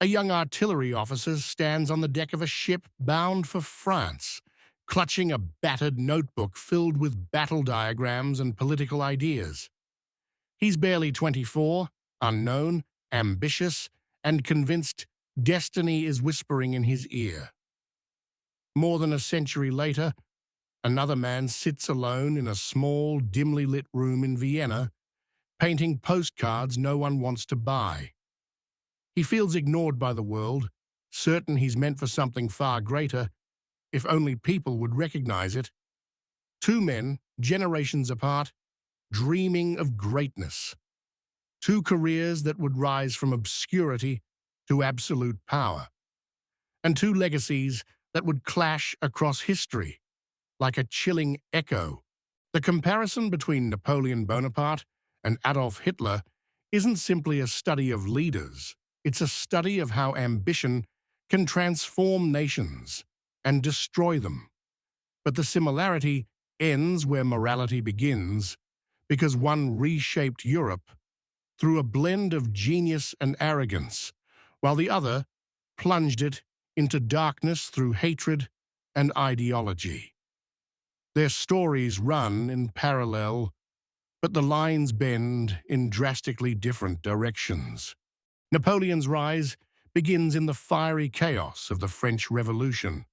A young artillery officer stands on the deck of a ship bound for France, clutching a battered notebook filled with battle diagrams and political ideas. He's barely 24, unknown, ambitious, and convinced destiny is whispering in his ear. More than a century later, another man sits alone in a small, dimly lit room in Vienna, painting postcards no one wants to buy. He feels ignored by the world, certain he's meant for something far greater, if only people would recognize it. Two men, generations apart, dreaming of greatness. Two careers that would rise from obscurity to absolute power. And two legacies that would clash across history, like a chilling echo. The comparison between Napoleon Bonaparte and Adolf Hitler isn't simply a study of leaders. It's a study of how ambition can transform nations and destroy them. But the similarity ends where morality begins, because one reshaped Europe through a blend of genius and arrogance, while the other plunged it into darkness through hatred and ideology. Their stories run in parallel, but the lines bend in drastically different directions. Napoleon's rise begins in the fiery chaos of the French Revolution.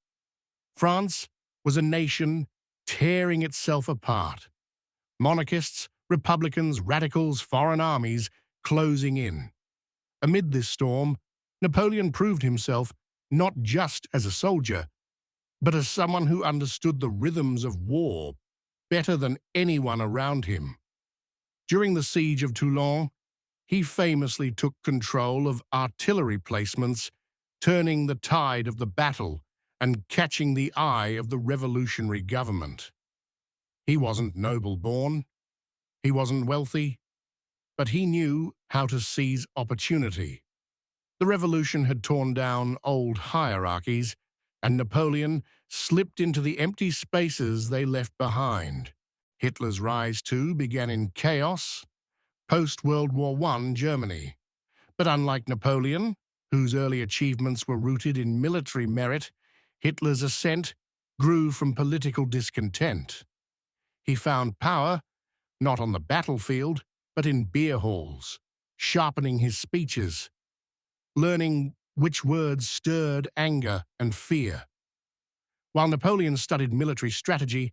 France was a nation tearing itself apart. Monarchists, republicans, radicals, foreign armies closing in. Amid this storm, Napoleon proved himself not just as a soldier, but as someone who understood the rhythms of war better than anyone around him. During the siege of Toulon, he famously took control of artillery placements, turning the tide of the battle and catching the eye of the revolutionary government. He wasn't noble-born, he wasn't wealthy, but he knew how to seize opportunity. The revolution had torn down old hierarchies, and Napoleon slipped into the empty spaces they left behind. Hitler's rise, too, began in chaos, post-World War I Germany. But unlike Napoleon, whose early achievements were rooted in military merit, Hitler's ascent grew from political discontent. He found power not on the battlefield, but in beer halls, sharpening his speeches, learning which words stirred anger and fear. While Napoleon studied military strategy,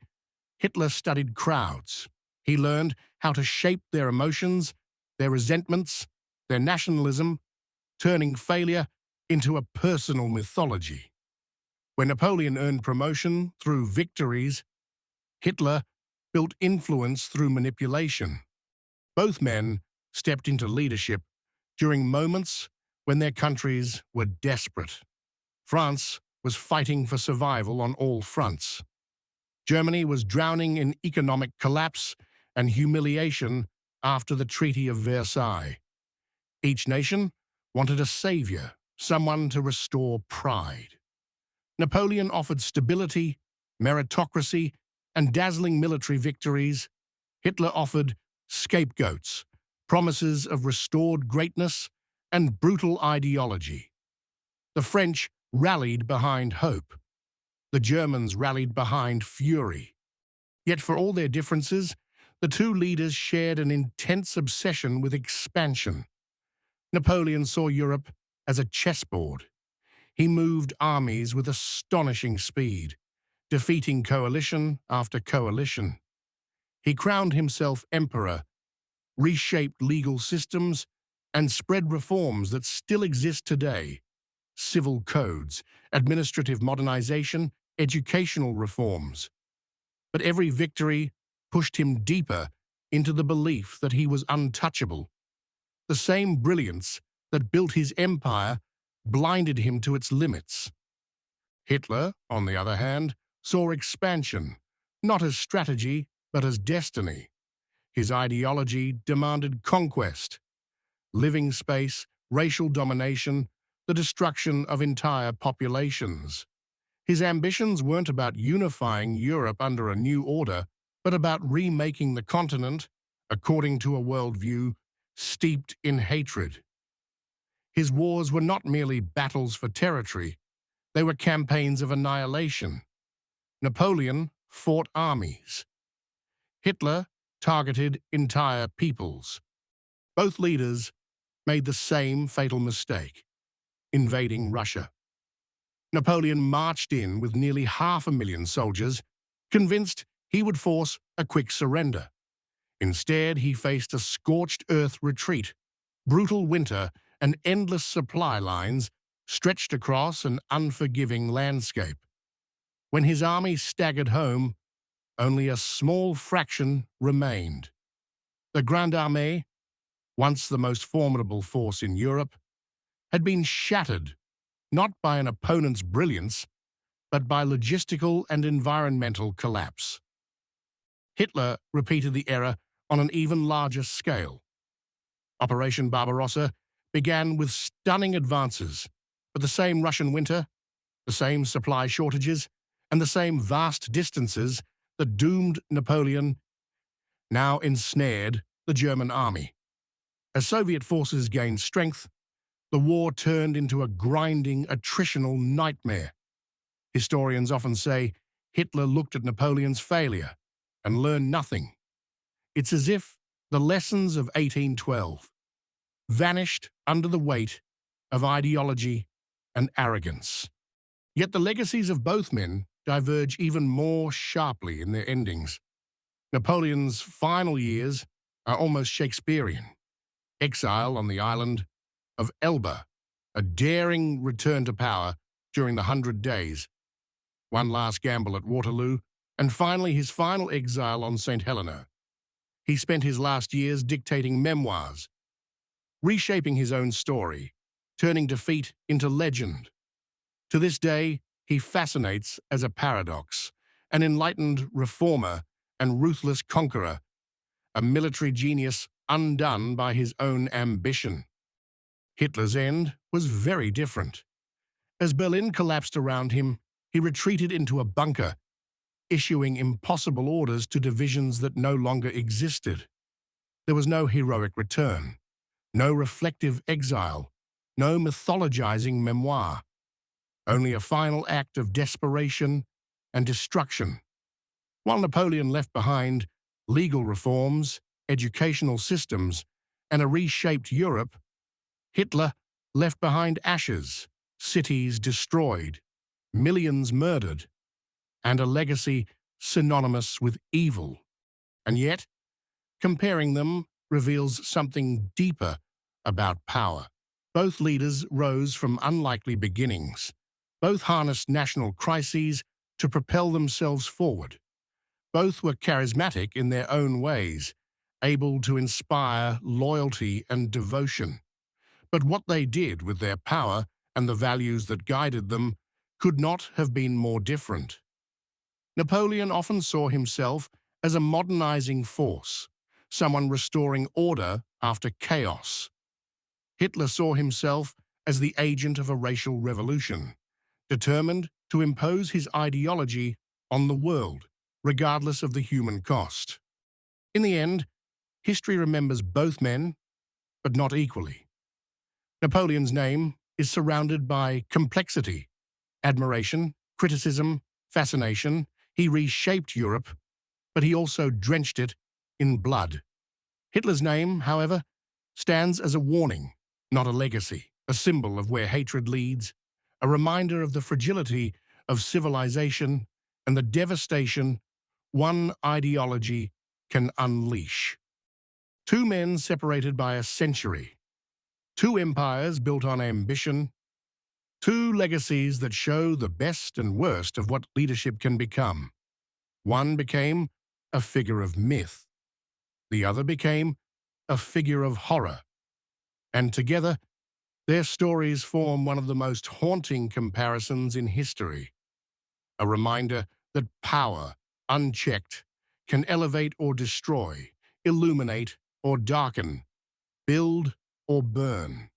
Hitler studied crowds. He learned how to shape their emotions, their resentments, their nationalism, turning failure into a personal mythology. When Napoleon earned promotion through victories, Hitler built influence through manipulation. Both men stepped into leadership during moments when their countries were desperate. France was fighting for survival on all fronts. Germany was drowning in economic collapse and humiliation after the Treaty of Versailles. Each nation wanted a savior, someone to restore pride. Napoleon offered stability, meritocracy, and dazzling military victories. Hitler offered scapegoats, promises of restored greatness, and brutal ideology. The French rallied behind hope. The Germans rallied behind fury. Yet for all their differences, the two leaders shared an intense obsession with expansion. Napoleon saw Europe as a chessboard. He moved armies with astonishing speed, defeating coalition after coalition. He crowned himself emperor, reshaped legal systems, and spread reforms that still exist today: civil codes, administrative modernization, educational reforms. But every victory pushed him deeper into the belief that he was untouchable. The same brilliance that built his empire blinded him to its limits. Hitler, on the other hand, saw expansion, not as strategy, but as destiny. His ideology demanded conquest, living space, racial domination, the destruction of entire populations. His ambitions weren't about unifying Europe under a new order, but about remaking the continent according to a worldview steeped in hatred. His wars were not merely battles for territory, they were campaigns of annihilation. Napoleon fought armies. Hitler targeted entire peoples. Both leaders made the same fatal mistake, invading Russia. Napoleon marched in with nearly 500,000 soldiers, convinced he would force a quick surrender. Instead, he faced a scorched earth retreat, brutal winter, and endless supply lines stretched across an unforgiving landscape. When his army staggered home, only a small fraction remained. The Grande Armée, once the most formidable force in Europe, had been shattered not by an opponent's brilliance, but by logistical and environmental collapse. Hitler repeated the error on an even larger scale. Operation Barbarossa began with stunning advances, but the same Russian winter, the same supply shortages, and the same vast distances that doomed Napoleon now ensnared the German army. As Soviet forces gained strength, the war turned into a grinding, attritional nightmare. Historians often say Hitler looked at Napoleon's failure and learned nothing. It's as if the lessons of 1812 vanished under the weight of ideology and arrogance. Yet the legacies of both men diverge even more sharply in their endings. Napoleon's final years are almost Shakespearean. Exile on the island of Elba, a daring return to power during the 100 Days, one last gamble at Waterloo, and finally his final exile on St. Helena. He spent his last years dictating memoirs, reshaping his own story, turning defeat into legend. To this day, he fascinates as a paradox, an enlightened reformer and ruthless conqueror, a military genius undone by his own ambition. Hitler's end was very different. As Berlin collapsed around him, he retreated into a bunker, issuing impossible orders to divisions that no longer existed. There was no heroic return, no reflective exile, no mythologizing memoir, only a final act of desperation and destruction. While Napoleon left behind legal reforms, educational systems, and a reshaped Europe, Hitler left behind ashes, cities destroyed, millions murdered, and a legacy synonymous with evil. And yet, comparing them reveals something deeper about power. Both leaders rose from unlikely beginnings. Both harnessed national crises to propel themselves forward. Both were charismatic in their own ways, able to inspire loyalty and devotion. But what they did with their power and the values that guided them could not have been more different. Napoleon often saw himself as a modernizing force, someone restoring order after chaos. Hitler saw himself as the agent of a racial revolution, determined to impose his ideology on the world, regardless of the human cost. In the end, history remembers both men, but not equally. Napoleon's name is surrounded by complexity, admiration, criticism, fascination. He reshaped Europe, but he also drenched it in blood. Hitler's name, however, stands as a warning, not a legacy, a symbol of where hatred leads, a reminder of the fragility of civilization and the devastation one ideology can unleash. Two men separated by a century, two empires built on ambition, two legacies that show the best and worst of what leadership can become. One became a figure of myth. The other became a figure of horror. And together, their stories form one of the most haunting comparisons in history. A reminder that power, unchecked, can elevate or destroy, illuminate or darken, build or burn.